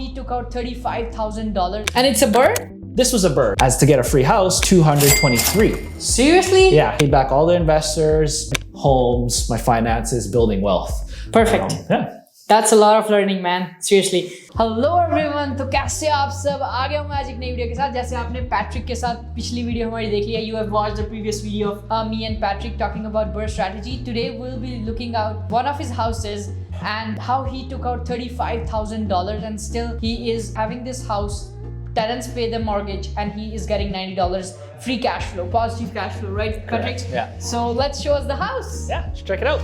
he took out $35,000. And it's a burr? This was a burr. As to get a free house, 223. Seriously? Yeah, paid back all the investors, homes, my finances, building wealth. Perfect. Yeah. That's a lot of learning, man. Seriously. Hello everyone. तो कैसे आप सब? आ गया हूँ मैं आज एक नई वीडियो के साथ. जैसे आपने पैट्रिक के साथ पिछली वीडियो हमारी देख ली है. You have watched the previous video of me and Patrick talking about burr strategy. Today we'll be looking at one of his houses and how he took out $35,000 and still he is having this house. Tenants pay the mortgage and he is getting $90 free cash flow, positive cash flow, right, Patrick? Correct. Yeah. So let's show us the house. Yeah, let's check it out.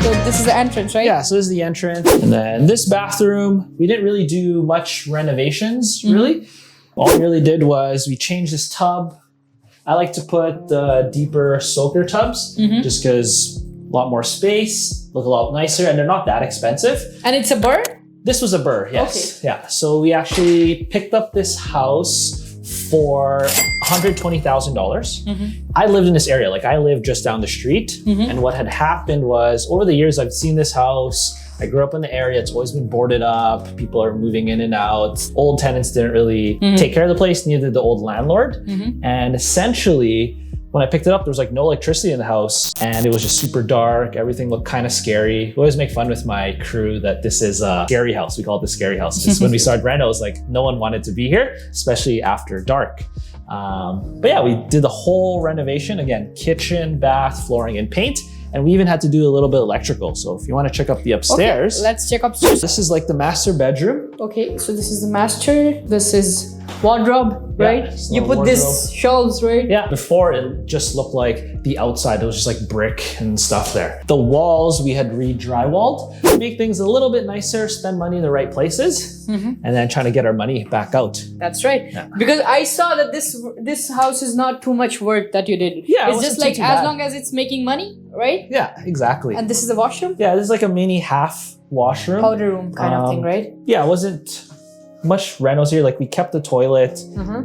So this is the entrance, right? Yeah, so this is the entrance. And then this bathroom, we didn't really do much renovations, really. All we really did was we changed this tub. I like to put the deeper soaker tubs just because a lot more space, look a lot nicer, and they're not that expensive. And it's a burr? This was a burr, yes. Okay. Yeah, so we actually picked up this house for $120,000. I lived in this area, like I lived just down the street. And what had happened was over the years, I've seen this house. I grew up in the area. It's always been boarded up. People are moving in and out. Old tenants didn't really take care of the place, neither did the old landlord. And essentially, when I picked it up, there was like no electricity in the house and it was just super dark. Everything looked kind of scary. We always make fun with my crew that this is a scary house. We call it the scary house. Because when we started reno, it was like no one wanted to be here, especially after dark. But yeah, we did the whole renovation. Again, kitchen, bath, flooring, and paint. And we even had to do a little bit electrical. So if you want to check up the upstairs. Okay, let's check upstairs. This is like the master bedroom. Okay, so this is the master. This is wardrobe, right? Yeah, You put this shelves, right? Yeah, before it just looked like the outside. It was just like brick and stuff there. The walls, we had re-drywalled. Make things a little bit nicer, spend money in the right places, and then trying to get our money back out. That's right. Yeah. Because I saw that this house is not too much work that you did. Yeah, it's just like as long as it's making money, right? Yeah, exactly. And this is the washroom? Yeah, this is like a mini half washroom. Powder room kind of thing, right? Yeah, it wasn't much renos here. Like we kept the toilet.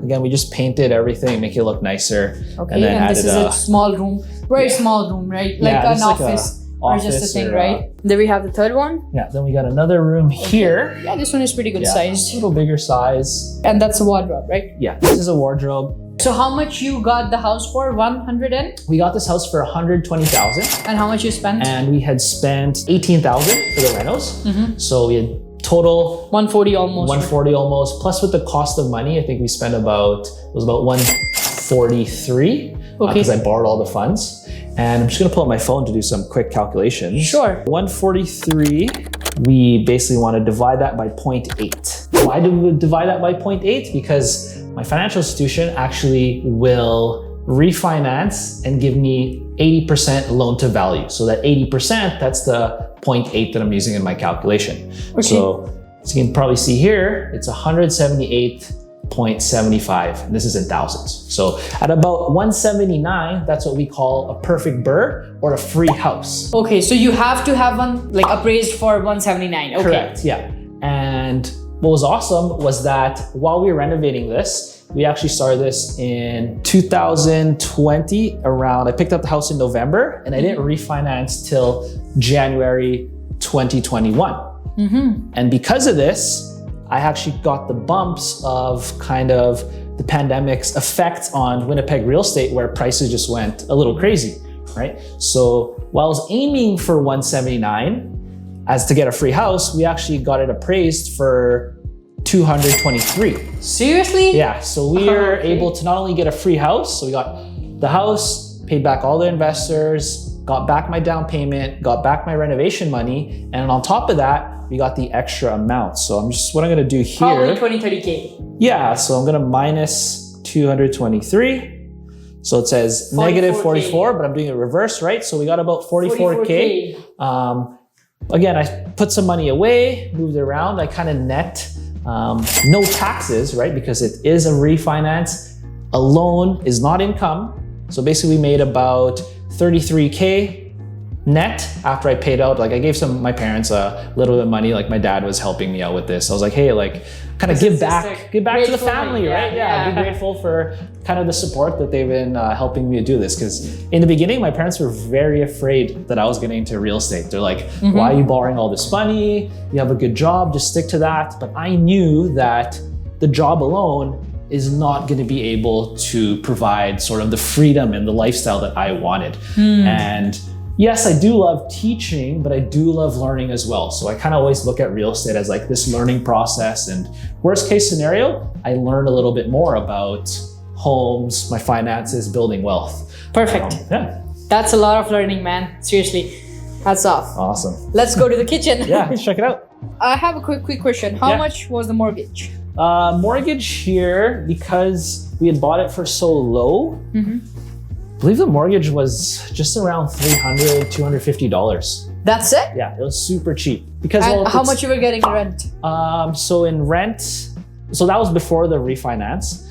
Again, we just painted everything, make it look nicer. Okay, and then this is a small room, very small room, right? Like an office or just a thing, right? Then we have the third one. Yeah, then we got another room here. Yeah, this one is pretty good sized. A little bigger size. And that's a wardrobe, right? Yeah, this is a wardrobe. So how much you got the house for? 100 and? We got this house for $120,000. And how much you spent? And we had spent $18,000 for the renos. So we had total 140 almost. 140 almost. Plus with the cost of money, I think we spent about, it was about 143 because I borrowed all the funds. And I'm just gonna pull up my phone to do some quick calculations. Sure. 143, we basically want to divide that by 0.8. Why do we divide that by 0.8? Because my financial institution actually will refinance and give me 80% loan to value. So that 80%, that's the 0.8 that I'm using in my calculation. Okay. So as you can probably see here, it's 178.75, and this is in thousands. So at about 179, that's what we call a perfect burr or a free house. Okay, so you have to have one like appraised for 179. Okay. Correct, yeah. And what was awesome was that while we were renovating this, we actually started this in 2020 around, I picked up the house in November and I didn't refinance till January 2021. And because of this, I actually got the bumps of kind of the pandemic's effect on Winnipeg real estate where prices just went a little crazy, right? So while I was aiming for 179 as to get a free house, we actually got it appraised for 223. Seriously? Yeah, so we were able to not only get a free house, so we got the house, paid back all the investors, got back my down payment, got back my renovation money, and on top of that, we got the extra amount. So what I'm gonna do here. Probably 30K. Yeah, so I'm gonna minus 223. So it says negative 44, but I'm doing it reverse, right? So we got about 44K. Again, I put some money away, moved it around. I kind of net no taxes, right? Because it is a refinance. A loan is not income. So basically we made about 33K net after I paid out, like I gave my parents a little bit of money, like my dad was helping me out with this. I was like, hey, like kind of give back to the family, right? Yeah, be grateful for kind of the support that they've been helping me to do this. Because in the beginning, my parents were very afraid that I was getting into real estate. They're like, why are you borrowing all this money? You have a good job, just stick to that. But I knew that the job alone is not going to be able to provide sort of the freedom and the lifestyle that I wanted. And yes, I do love teaching, but I do love learning as well. So I kind of always look at real estate as like this learning process, and worst case scenario, I learn a little bit more about homes, my finances, building wealth. Perfect. Yeah. That's a lot of learning, man. Seriously. Hats off. Awesome. Let's go to the kitchen. Yeah, let's check it out. I have a quick question. How much was the mortgage? Mortgage here, because we had bought it for so low, I believe the mortgage was just around $300, $250. That's it? Yeah, it was super cheap. Because and how much you were getting in rent? So in rent, so that was before the refinance.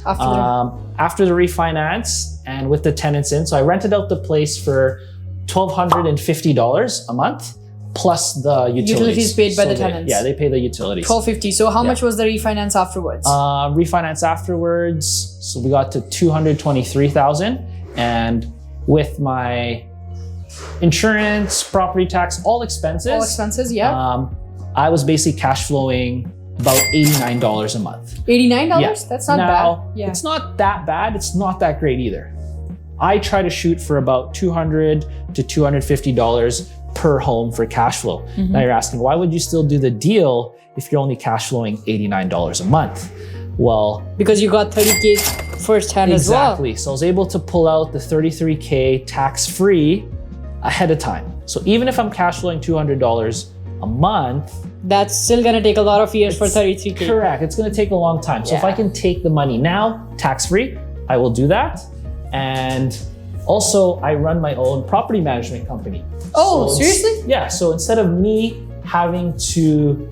After the refinance and with the tenants in, so I rented out the place for $1,250 a month plus the utilities paid by the tenants. Yeah, they pay the utilities. $1,250. So how much was the refinance afterwards? Refinance afterwards, so we got to $223,000. And with my insurance, property tax, all expenses, yeah. I was basically cash flowing about $89 a month. $89? Yeah. That's not now, bad. Yeah. It's not that bad. It's not that great either. I try to shoot for about $200 to $250 per home for cash flow. Now you're asking, why would you still do the deal if you're only cash flowing $89 a month? Well, because you got 30K firsthand as well. Exactly. So I was able to pull out the 33K tax-free ahead of time. So even if I'm cash flowing $200 a month, that's still gonna take a lot of years for 33K. Correct. It's gonna take a long time. So if I can take the money now, tax-free, I will do that. And also, I run my own property management company. Oh, so seriously? Yeah. So instead of me having to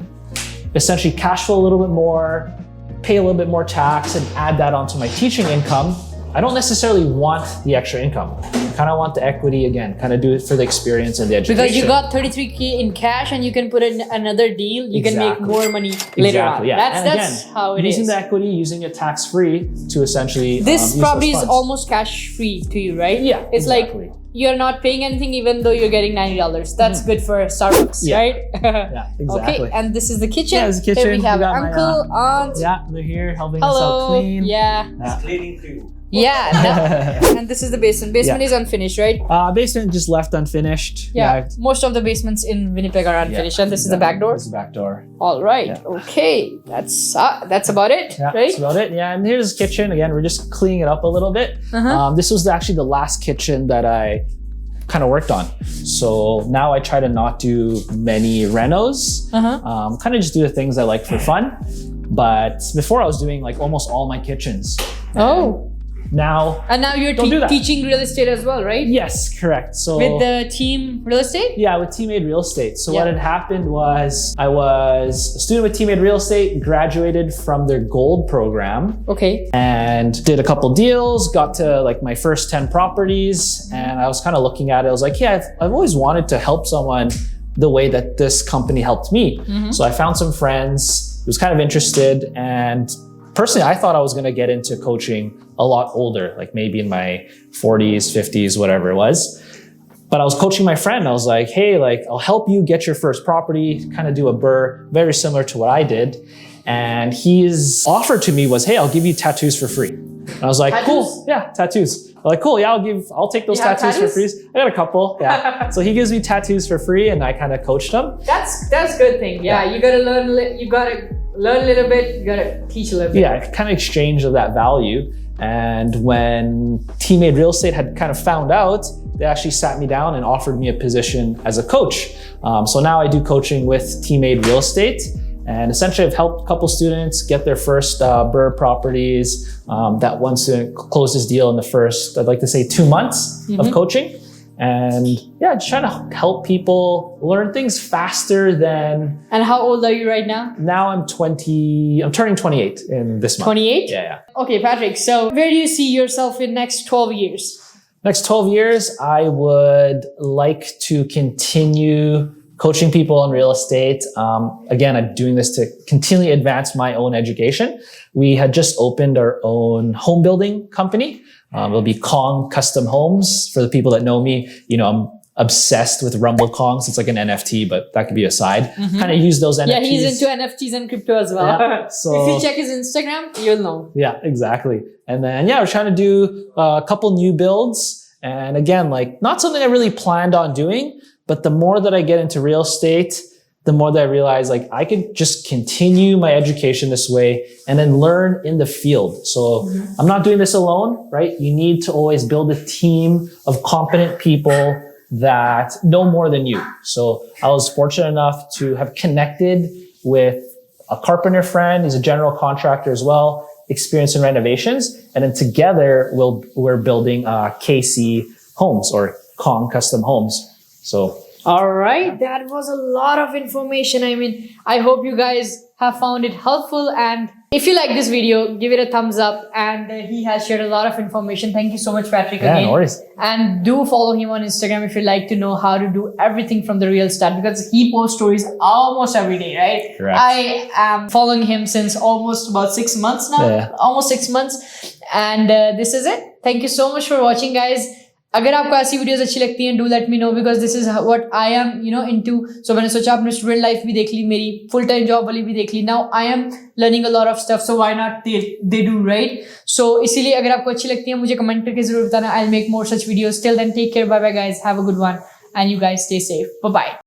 essentially cash flow a little bit more, pay a little bit more tax and add that onto my teaching income, I don't necessarily want the extra income. I kind of want the equity again, kind of do it for the experience and the education. Because you got 33K in cash and you can put in another deal, you can make more money later on. Yeah. That's again, how it using is. the equity, using it tax-free to essentially This property is almost cash-free to you, right? Yeah, it's exactly. like you're not paying anything even though you're getting $90. That's good for Starbucks, right? Yeah, exactly. Okay, and this is the kitchen. Yeah, this is the kitchen. Here we have got uncle, aunt. Yeah, they're here helping us out clean. Yeah. Cleaning crew. Yeah, and this is the basement. Basement is unfinished, right? Basement just left unfinished. Yeah, most of the basements in Winnipeg are unfinished, and this is the back door. This is the back door. All right, okay, that's about it, yeah, right? That's about it. Yeah, and here's the kitchen. Again, we're just cleaning it up a little bit. This was actually the last kitchen that I kind of worked on. So now I try to not do many renos. Kind of just do the things I like for fun. But before I was doing like almost all my kitchens. Now you're teaching real estate as well, right? Yes, correct. So with the team real estate? Yeah, with Teammade Real Estate. So what had happened was I was a student with Teammade Real Estate, graduated from their gold program. Okay. And did a couple deals, got to like my first 10 properties. And I was kind of looking at it. I was like, yeah, I've always wanted to help someone the way that this company helped me. So I found some friends, was kind of interested, and personally, I thought I was going to get into coaching a lot older, like maybe in my 40s, 50s, whatever it was. But I was coaching my friend. I was like, hey, like, I'll help you get your first property, kind of do a BRRRR, very similar to what I did. And his offer to me was, hey, I'll give you tattoos for free. And I was like, cool. Yeah, tattoos. I'm like, cool. Yeah, I'll take those tattoos for free. I got a couple. Yeah. So he gives me tattoos for free, and I kind of coached him. That's a good thing. Yeah. You gotta learn a little bit, you gotta teach a little bit. Yeah, kind of exchange of that value. And when Teammade Real Estate had kind of found out, they actually sat me down and offered me a position as a coach. So now I do coaching with Teammade Real Estate. And essentially I've helped a couple students get their first BRRRR properties. That one student closed his deal in the first, I'd like to say 2 months of coaching. And yeah, just trying to help people learn things faster than... And how old are you right now? Now I'm turning 28 in this month. 28? Yeah. Okay, Patrick, so where do you see yourself in next 12 years? Next 12 years, I would like to continue coaching people on real estate. Again, I'm doing this to continually advance my own education. We had just opened our own home building company. It'll be Kong Custom Homes. For the people that know me, you know, I'm obsessed with Rumble Kongs. It's like an NFT, but that could be a side. Kind of use those NFTs. Yeah, he's into NFTs and crypto as well. Yeah, so if you check his Instagram, you'll know. Yeah, exactly. And then, yeah, we're trying to do a couple new builds. And again, like not something I really planned on doing, but the more that I get into real estate, the more that I realize like I could just continue my education this way and then learn in the field. So I'm not doing this alone, right? You need to always build a team of competent people that know more than you. So I was fortunate enough to have connected with a carpenter friend. He's a general contractor as well, experienced in renovations. And then together we're building KC Homes or Kong Custom Homes. So all right, that was a lot of information. I mean, I hope you guys have found it helpful, and if you like this video, give it a thumbs up. And he has shared a lot of information. Thank you so much, Patrick. Yeah, again. no worries. And do follow him on Instagram if you'd like to know how to do everything from the real start, because he posts stories almost every day, right? Correct. I am following him since almost about 6 months now, almost 6 months. And this is it. Thank you so much for watching, guys. अगर आपको ऐसी videos अच्छी लगती हैं, do let me know, because this is what I am into. So मैंने सोचा अपने student life भी देख ली, मेरी फुल टाइम जॉब वाली भी देख ली. Now I am learning a lot of stuff, so why not they do, right? So इसीलिए अगर आपको अच्छी लगती है मुझे कमेंट करके जरूर बताना. I will make more such videos. Till then take care, bye bye guys, have a good one, and you guys stay safe. Bye bye.